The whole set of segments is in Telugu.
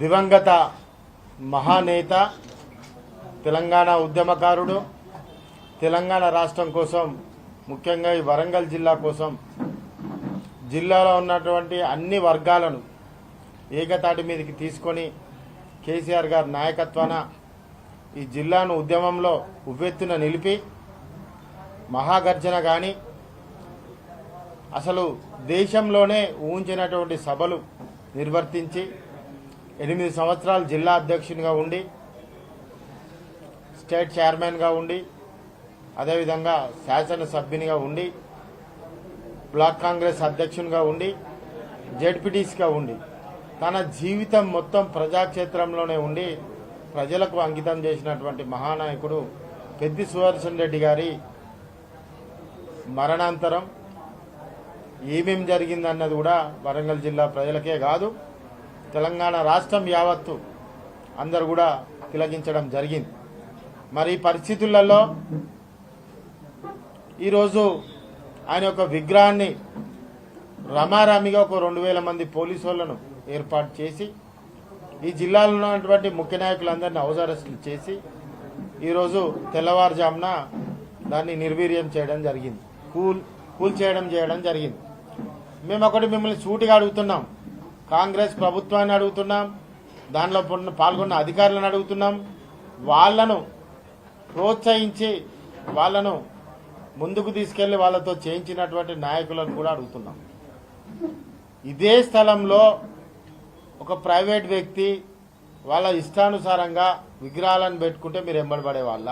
దివంగత మహానేత, తెలంగాణ ఉద్యమకారుడు, తెలంగాణ రాష్ట్రం కోసం, ముఖ్యంగా ఈ వరంగల్ జిల్లా కోసం జిల్లాలో ఉన్నటువంటి అన్ని వర్గాలను ఏకతాటి మీదకి తీసుకొని కేసీఆర్ గారి నాయకత్వాన ఈ జిల్లాను ఉద్యమంలో ఉవ్వెత్తున నిలిపి మహాగర్జన కానీ అసలు దేశంలోనే ఊహించినటువంటి సభలు నిర్వర్తించి 8 సంవత్సరాలు జిల్లా అధ్యక్షునిగా ఉండి, స్టేట్ చైర్మన్గా ఉండి, అదేవిధంగా శాసనసభ్యునిగా ఉండి, బ్లాక్ కాంగ్రెస్ అధ్యక్షునిగా ఉండి, జెడ్పీటీసీగా ఉండి, తన జీవితం మొత్తం ప్రజాక్షేత్రంలోనే ఉండి ప్రజలకు అంకితం చేసినటువంటి మహానాయకుడు పెద్ది సుదర్శన్ రెడ్డి గారి మరణాంతరం ఏమేం జరిగిందన్నది కూడా వరంగల్ జిల్లా ప్రజలకే కాదు, తెలంగాణ రాష్ట్రం యావత్తు అందరూ కూడా తిలకించడం జరిగింది. మరి ఈ పరిస్థితులలో ఈరోజు ఆయన యొక్క విగ్రహాన్ని రమారామిగా ఒక 2000 మంది పోలీసు వాళ్ళను ఏర్పాటు చేసి ఈ జిల్లాలో ఉన్నటువంటి ముఖ్య నాయకులందరినీ హౌస్ అరెస్టులు చేసి ఈరోజు తెల్లవారుజామున దాన్ని నిర్వీర్యం చేయడం జరిగింది, చేయడం జరిగింది. మేము ఒకటి మిమ్మల్ని సూటిగా అడుగుతున్నాం, కాంగ్రెస్ ప్రభుత్వాన్ని అడుగుతున్నాం, దానిలో పాల్గొన్న అధికారులను అడుగుతున్నాం, వాళ్లను ప్రోత్సహించి వాళ్లను ముందుకు తీసుకెళ్లి వాళ్లతో చేయించినటువంటి నాయకులను కూడా అడుగుతున్నాం. ఇదే స్థలంలో ఒక ప్రైవేట్ వ్యక్తి వాళ్ళ ఇష్టానుసారంగా విగ్రహాలను పెట్టుకుంటే మీరు ఎంబడబడే వాళ్ళ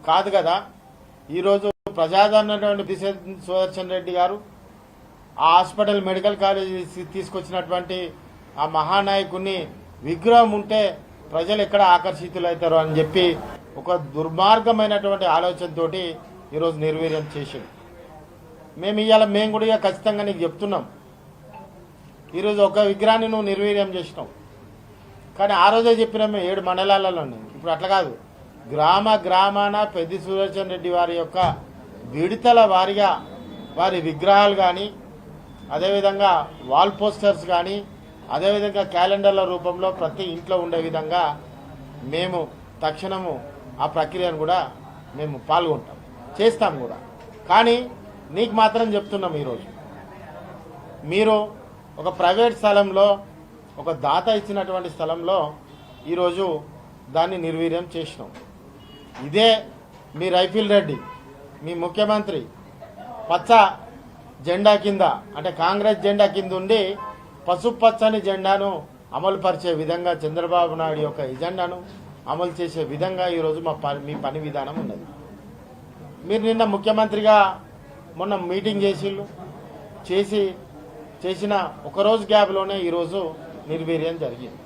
కాదు కదా. ఈరోజు ప్రజాదరణ సుదర్శన్ రెడ్డి గారు ఆ హాస్పిటల్ మెడికల్ కాలేజ్ తీసుకొచ్చినటువంటి ఆ మహానాయకుని విగ్రహం ఉంటే ప్రజలు ఎక్కడ ఆకర్షితులవుతారు అని చెప్పి ఒక దుర్మార్గమైనటువంటి ఆలోచనతోటి ఈరోజు నిర్వీర్యం చేసింది. మేము కూడా ఖచ్చితంగా నీకు చెప్తున్నాం, ఈరోజు ఒక విగ్రహాన్ని నువ్వు నిర్వీర్యం చేసినావు, కానీ ఆ రోజే చెప్పినాం మేము 7 మండలాలలోనే. ఇప్పుడు అట్లా కాదు, గ్రామాన పెద్ది సుదర్శన్ రెడ్డి వారి యొక్క విడతల వారిగా వారి విగ్రహాలు కానీ, అదేవిధంగా వాల్ పోస్టర్స్ కానీ, అదేవిధంగా క్యాలెండర్ల రూపంలో ప్రతి ఇంట్లో ఉండే విధంగా మేము తక్షణము ఆ ప్రక్రియను కూడా మేము పాల్గొంటాం, చేస్తాం కూడా. కానీ నీకు మాత్రం చెప్తున్నాం, ఈరోజు మీరు ఒక ప్రైవేట్ స్థలంలో, ఒక దాత ఇచ్చినటువంటి స్థలంలో ఈరోజు దాన్ని నిర్వీర్యం చేసినాం. ఇదే మీ రైఫిల్ రెడ్డి, మీ ముఖ్యమంత్రి పచ్చ జెండా కింద, అంటే కాంగ్రెస్ జెండా కింద ఉండి పసుపచ్చని జెండాను అమలు పరిచే విధంగా, చంద్రబాబు నాయుడు యొక్క ఎజెండాను అమలు చేసే విధంగా ఈరోజు మీ పని విధానం ఉన్నది. మీరు నిన్న ముఖ్యమంత్రిగా మొన్న మీటింగ్ చేసిన ఒకరోజు గ్యాప్లోనే ఈరోజు నిర్వీర్యం జరిగింది.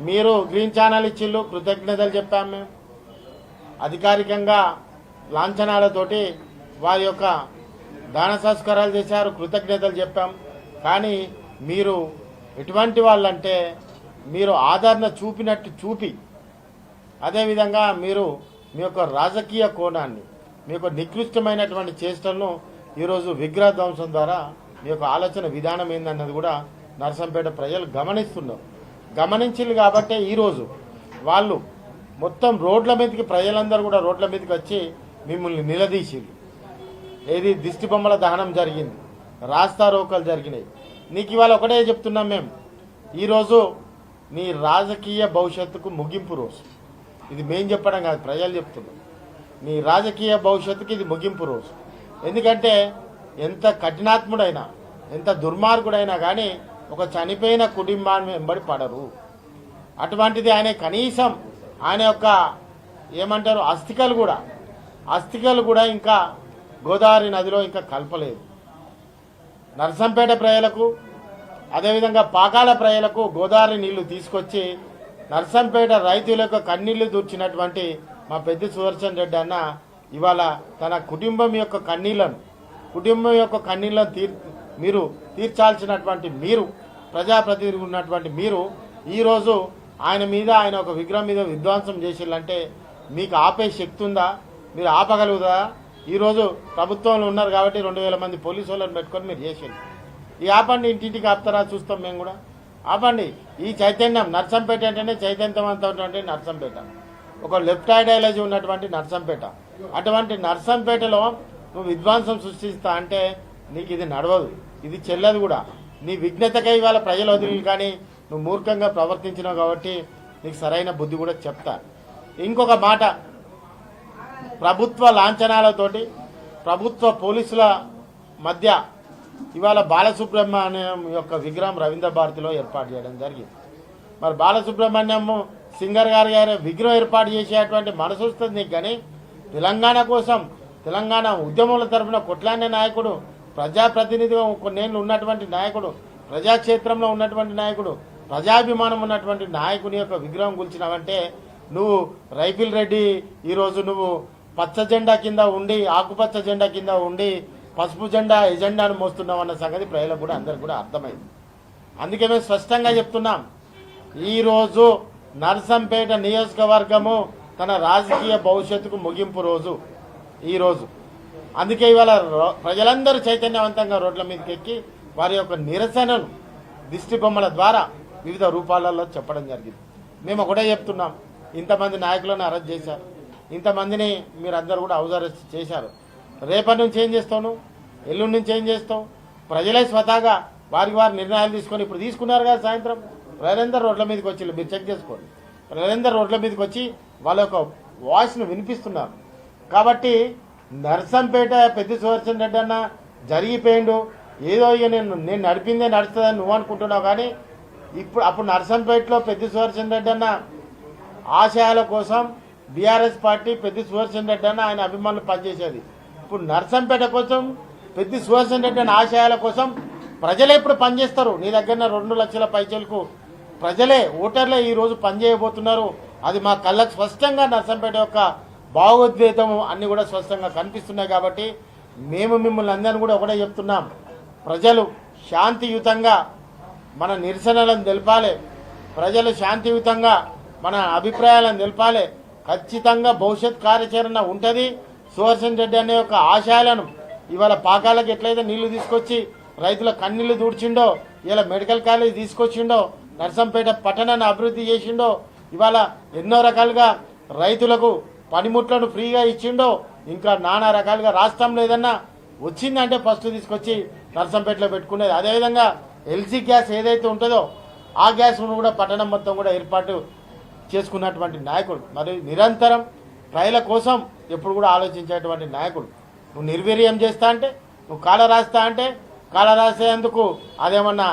మీరు గ్రీన్ ఛానల్ ఇచ్చిళ్ళు, కృతజ్ఞతలు చెప్పాం. మేము అధికారికంగా లాంఛనాలతోటి వారి యొక్క దాన సంస్కారాలు చేశారు, కృతజ్ఞతలు చెప్పాం. కానీ మీరు ఎటువంటి వాళ్ళంటే, మీరు ఆదరణ చూపినట్టు చూపి, అదేవిధంగా మీరు మీ యొక్క రాజకీయ కోణాన్ని, మీ యొక్క నికృష్టమైనటువంటి చేష్టలను ఈరోజు విగ్రహ ధ్వంసం ద్వారా మీ యొక్క ఆలోచన విధానం ఏందన్నది కూడా నర్సంపేట ప్రజలు గమనించారు. కాబట్టే ఈరోజు వాళ్ళు మొత్తం రోడ్ల మీదకి, ప్రజలందరూ కూడా రోడ్ల మీదకి వచ్చి మిమ్మల్ని నిలదీసిళ్ళు. ఏది దిష్టి బొమ్మల దహనం జరిగింది, రాస్తా రోకలు జరిగినాయి. నీకు ఇవాళ ఒకటే చెప్తున్నాం మేము, ఈరోజు నీ రాజకీయ భవిష్యత్తుకు ముగింపు రోజు. ఇది మేం చెప్పడం కాదు, ప్రజలు చెప్తున్నాం. నీ రాజకీయ భవిష్యత్తుకి ఇది ముగింపు రోజు. ఎందుకంటే ఎంత కఠినాత్ముడైనా, ఎంత దుర్మార్గుడైనా కానీ ఒక చనిపోయిన కుటుంబాన్ని వెంబడి పడరు. అటువంటిది ఆయన కనీసం ఆయన యొక్క ఏమంటారు అస్థికలు కూడా ఇంకా గోదావరి నదిలో ఇంకా కలపలేదు. నర్సంపేట ప్రజలకు, అదేవిధంగా పాకాల ప్రజలకు గోదావరి నీళ్లు తీసుకొచ్చి నర్సంపేట రైతుల యొక్క కన్నీళ్లు దూర్చినటువంటి మా పెద్ది సుదర్శన్ రెడ్డి అన్న ఇవాళ తన కుటుంబం యొక్క కన్నీళ్లను మీరు తీర్చాల్సినటువంటి మీరు, ప్రజాప్రతినిధి ఉన్నటువంటి మీరు, ఈరోజు ఆయన ఒక విగ్రహం మీద విధ్వంసం చేసిల్లంటే మీకు ఆపే శక్తి ఉందా? మీరు ఆపగలుగుదా? ఈరోజు ప్రభుత్వంలో ఉన్నారు కాబట్టి 2000 మంది పోలీసు వాళ్ళని పెట్టుకొని మీరు చేసేది. ఈ ఆపండి, ఇంటింటికి ఆపుతారా చూస్తాం మేము కూడా. ఆపండి. ఈ చైతన్యం నర్సంపేట అంటేనే చైతన్యవంతమైనటువంటి నర్సంపేట, ఒక లెఫ్ట్ ఐడియాలజీ ఉన్నటువంటి నర్సంపేట. అటువంటి నర్సంపేటలో నువ్వు విధ్వంసం సృష్టిస్తా అంటే నీకు ఇది నడవదు, ఇది చెల్లదు కూడా. నీ విఘ్నతకై ఇవాళ ప్రజలు వదిలి కానీ నువ్వు మూర్ఖంగా ప్రవర్తించినావు కాబట్టి నీకు సరైన బుద్ధి కూడా చెప్తా. ఇంకొక మాట, ప్రభుత్వ లాంఛనాలతోటి ప్రభుత్వ పోలీసుల మధ్య ఇవాళ బాలసుబ్రహ్మణ్యం యొక్క విగ్రహం రవీంద్ర భారతిలో ఏర్పాటు చేయడం జరిగింది. మరి బాలసుబ్రహ్మణ్యం సింగర్ గారి విగ్రహం ఏర్పాటు చేసేటువంటి మనసు వస్తుంది నీకు. కానీ తెలంగాణ కోసం, తెలంగాణ ఉద్యమాల తరఫున కొట్లాడిన నాయకుడు, ప్రజాప్రతినిధిగా కొన్నేళ్ళు ఉన్నటువంటి నాయకుడు, ప్రజాక్షేత్రంలో ఉన్నటువంటి నాయకుడు, ప్రజాభిమానం ఉన్నటువంటి నాయకుని యొక్క విగ్రహం కూల్చినావంటే నువ్వు రైఫిల్ రెడ్డి ఈరోజు నువ్వు పచ్చ జెండా కింద ఉండి, ఆకుపచ్చ జెండా కింద ఉండి పసుపు జెండా ఎజెండాను మోస్తున్నావు అన్న సంగతి ప్రజలకు కూడా అందరికి కూడా అర్థమైంది. అందుకే మేము స్పష్టంగా చెప్తున్నాం, ఈరోజు నర్సంపేట నియోజకవర్గము తన రాజకీయ భవిష్యత్తుకు ముగింపు రోజు ఈరోజు. అందుకే ఇవాళ ప్రజలందరూ చైతన్యవంతంగా రోడ్ల మీదకి ఎక్కి వారి యొక్క నిరసనను దిష్టి బొమ్మల ద్వారా వివిధ రూపాలలో చెప్పడం జరిగింది. మేము ఒకటే చెప్తున్నాం, ఇంతమంది నాయకులను అరెస్ట్ చేశారు, ఇంతమందిని మీరందరూ కూడా హౌస్ అరెస్ట్ చేశారు. రేపటి నుంచి ఏం చేస్తావు, ఎల్లుండి నుంచి ఏం చేస్తావు? ప్రజలే స్వతహాగా వారికి వారి నిర్ణయాలు తీసుకొని ఇప్పుడు తీసుకున్నారు కదా. సాయంత్రం ప్రజలందరూ రోడ్ల మీదకి వచ్చి, మీరు చెక్ చేసుకోండి, ప్రజలందరూ రోడ్ల మీదకి వచ్చి వాళ్ళ యొక్క వాయిస్ను వినిపిస్తున్నారు. కాబట్టి నర్సంపేట పెద్ద సుదర్శన్ రెడ్డి అన్న జరిగిపోయిండు, ఏదో ఇక నేను నడిపిందే నడుస్తుందని నువ్వు అనుకుంటున్నావు. కానీ అప్పుడు నర్సంపేటలో పెద్ద సుదర్శన్ రెడ్డి అన్న ఆశయాల కోసం బీఆర్ఎస్ పార్టీ పెద్ద సుదర్శన్ రెడ్డి అన్న ఆయన అభిమానులు పనిచేసేది. ఇప్పుడు నర్సంపేట కోసం పెద్ద సుదర్శన్ రెడ్డి అన్న ఆశయాల కోసం ప్రజలే ఇప్పుడు పనిచేస్తారు. నీ దగ్గర 2 లక్షల పైచలకు ప్రజలే, ఓటర్లే ఈరోజు పనిచేయబోతున్నారు. అది మా కళ్ళకు స్పష్టంగా నర్సంపేట యొక్క భావోద్వేగము అన్ని కూడా స్పష్టంగా కనిపిస్తున్నాయి. కాబట్టి మేము మిమ్మల్ని అందరినీ కూడా ఒకటే చెప్తున్నాం, ప్రజలు శాంతియుతంగా మన నిరసనలను తెలపాలి, ప్రజలు శాంతియుతంగా మన అభిప్రాయాలను తెలపాలి. ఖచ్చితంగా భవిష్యత్ కార్యాచరణ ఉంటుంది. సుదర్శన్ రెడ్డి అనే యొక్క ఆశయాలను ఇవాళ పాకాలకు ఎట్లయితే నీళ్లు తీసుకొచ్చి రైతుల కన్నీళ్లు దూడ్చిండో, ఇలా మెడికల్ కాలేజ్ తీసుకొచ్చిండో, నర్సంపేట పట్టణాన్ని అభివృద్ధి చేసిండో, ఇవాళ ఎన్నో రకాలుగా రైతులకు పనిముట్లను ఫ్రీగా ఇచ్చిండో, ఇంకా నానా రకాలుగా రాష్ట్రంలో ఏదన్నా వచ్చిందంటే ఫస్ట్ తీసుకొచ్చి నర్సంపేటలో పెట్టుకునేది. అదేవిధంగా ఎల్సీ గ్యాస్ ఏదైతే ఉంటుందో ఆ గ్యాస్ను కూడా పట్టణం మొత్తం కూడా ఏర్పాటు చేసుకున్నటువంటి నాయకుడు. మరి నిరంతరం ప్రజల కోసం ఎప్పుడు కూడా ఆలోచించేటువంటి నాయకుడు. నువ్వు నిర్వీర్యం చేస్తా అంటే, నువ్వు కాల రాస్తా అంటే, కాల రాసేందుకు అదేమన్నా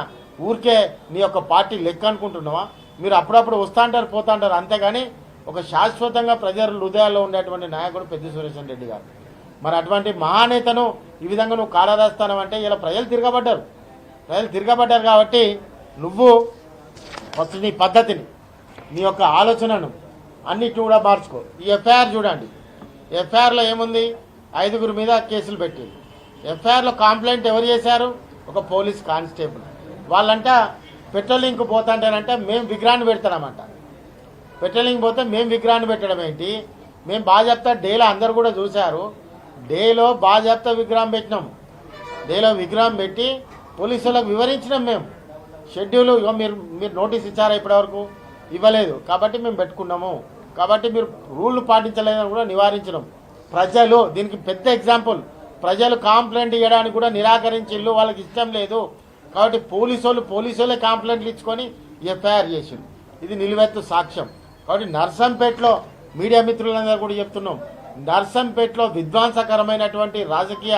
ఊరికే నీ యొక్క పార్టీ లెక్క అనుకుంటున్నావా? మీరు అప్పుడప్పుడు వస్తా అంటారు, పోతా అంటారు, అంతేగాని ఒక శాశ్వతంగా ప్రజల హృదయాల్లో ఉండేటువంటి నాయకుడు పెద్ద సుదర్శన్ రెడ్డి గారు. మరి అటువంటి మహానేతను ఈ విధంగా నువ్వు కాల రాస్తానంటే ఇలా ప్రజలు తిరగబడ్డారు కాబట్టి నువ్వు ఫస్ట్ నీ పద్ధతిని, నీ యొక్క ఆలోచనను అన్నిటిని కూడా మార్చుకో. ఈ ఎఫ్ఐఆర్ చూడండి, ఎఫ్ఐఆర్లో ఏముంది? 5 మీద కేసులు పెట్టింది. ఎఫ్ఐఆర్లో కంప్లైంట్ ఎవరు చేశారు? ఒక పోలీస్ కానిస్టేబుల్. వాళ్ళంట పెట్రోలింగ్కి పోతాంటారంటే మేము విగ్రహాన్ని పెడతామంట. పెట్రోలింగ్ పోతే మేము విగ్రహాన్ని పెట్టడం ఏంటి? మేము బాజాప్తా డేలో అందరు కూడా చూశారు, డేలో బాజాప్తా విగ్రహం పెట్టినాం. డేలో విగ్రహం పెట్టి పోలీసులకు వివరించినాం. మేము షెడ్యూల్ మీరు నోటీస్ ఇచ్చారా? ఇప్పటివరకు ఇవ్వలేదు కాబట్టి మేము పెట్టుకున్నాము. కాబట్టి మీరు రూల్ పాటించలేదని కూడా నివారించడం. ప్రజలు దీనికి పెద్ద ఎగ్జాంపుల్. ప్రజలు కంప్లైంట్ ఇవ్వడానికి కూడా నిరాకరించిళ్ళు, వాళ్ళకి ఇష్టం లేదు. కాబట్టి పోలీసులే కంప్లైంట్లు ఇచ్చుకొని ఎఫ్ఐఆర్ చేసిండు. ఇది నిలువెత్తు సాక్ష్యం. కాబట్టి నర్సంపేటలో మీడియా మిత్రులందరూ కూడా చెప్తున్నాం, నర్సంపేటలో విధ్వంసకరమైనటువంటి రాజకీయ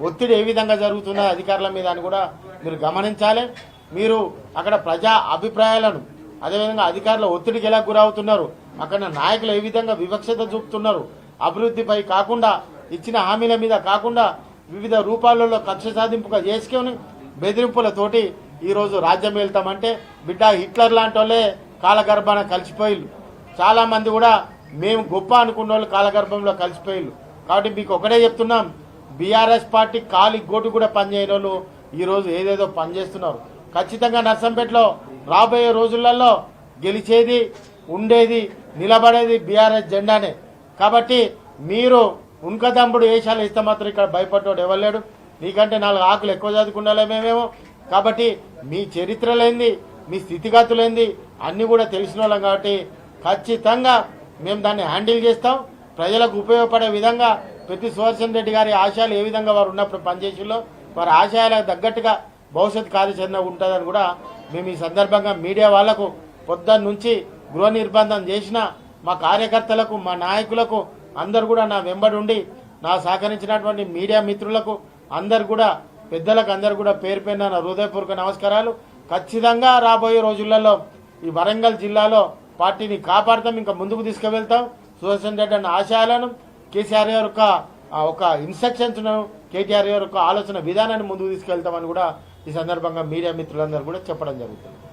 ఒత్తిడి ఏ విధంగా జరుగుతుందో అధికారుల మీద అని కూడా మీరు గమనించాలి. మీరు అక్కడ ప్రజా అభిప్రాయాలను, అదేవిధంగా అధికారుల ఒత్తిడికి ఎలా గురవుతున్నారు, అక్కడ నాయకులు ఏ విధంగా వివక్షత చూపుతున్నారు, అభివృద్ధిపై కాకుండా, ఇచ్చిన హామీల మీద కాకుండా వివిధ రూపాలలో కక్ష సాధింపుగా చేసుకొని బెదిరింపులతోటి ఈరోజు రాజ్యం వెళ్తామంటే బిడ్డ హిట్లర్ లాంటి వాళ్ళే కాలగర్భాన కలిసిపోయిళ్ళు. చాలామంది కూడా మేము గొప్ప అనుకున్న వాళ్ళు కాలగర్భంలో కలిసిపోయిళ్ళు. కాబట్టి మీకు ఒకటే చెప్తున్నాం, బీఆర్ఎస్ పార్టీ కాలి గోటు కూడా పనిచేయని వాళ్ళు ఈరోజు ఏదేదో పనిచేస్తున్నారు. ఖచ్చితంగా నర్సంపేటలో రాబోయే రోజులలో గెలిచేది, ఉండేది, నిలబడేది బీఆర్ఎస్ జెండానే. కాబట్టి మీరు ఉన్కదంపుడు వేషాలు ఇస్తే మాత్రం ఇక్కడ భయపడ్డాడు ఎవరు లేడు. నీకంటే 4 ఆకులు ఎక్కువ చదువుకున్నాలే మేమేమో. కాబట్టి మీ చరిత్రలేంది, మీ స్థితిగతులేంది అన్నీ కూడా తెలిసిన వాళ్ళం కాబట్టి ఖచ్చితంగా మేము దాన్ని హ్యాండిల్ చేస్తాం. ప్రజలకు ఉపయోగపడే విధంగా పెద్ది సుదర్శన్ రెడ్డి గారి ఆశయాలు ఏ విధంగా వారు ఉన్నప్పుడు పనిచేసిలో వారి ఆశయాలకు తగ్గట్టుగా భవిష్యత్ కార్యాచరణ ఉంటుందని కూడా మేము ఈ సందర్భంగా మీడియా వాళ్లకు పొద్దున్న నుంచి గృహ నిర్బంధం చేసిన మా కార్యకర్తలకు మా నాయకులకు అందరు కూడా నా వెంబడి ఉండి నా సహకరించినటువంటి మీడియా మిత్రులకు అందరు కూడా పెద్దలకు అందరు కూడా పేరు పేరున నా హృదయపూర్వక నమస్కారాలు. ఖచ్చితంగా రాబోయే రోజులలో ఈ వరంగల్ జిల్లాలో పార్టీని కాపాడతాం, ఇంకా ముందుకు తీసుకువెళ్తాం. సుదర్శన్ రెడ్డి అన్న ఆశయాలను కేసీఆర్ గారి ఒక ఇన్స్ట్రక్షన్స్ను కేటీఆర్ గారి యొక్క ఆలోచన విధానాన్ని ముందుకు తీసుకెళ్తామని కూడా ఈ సందర్భంగా మీడియా మిత్రులందరూ కూడా చెప్పడం జరుగుతుంది.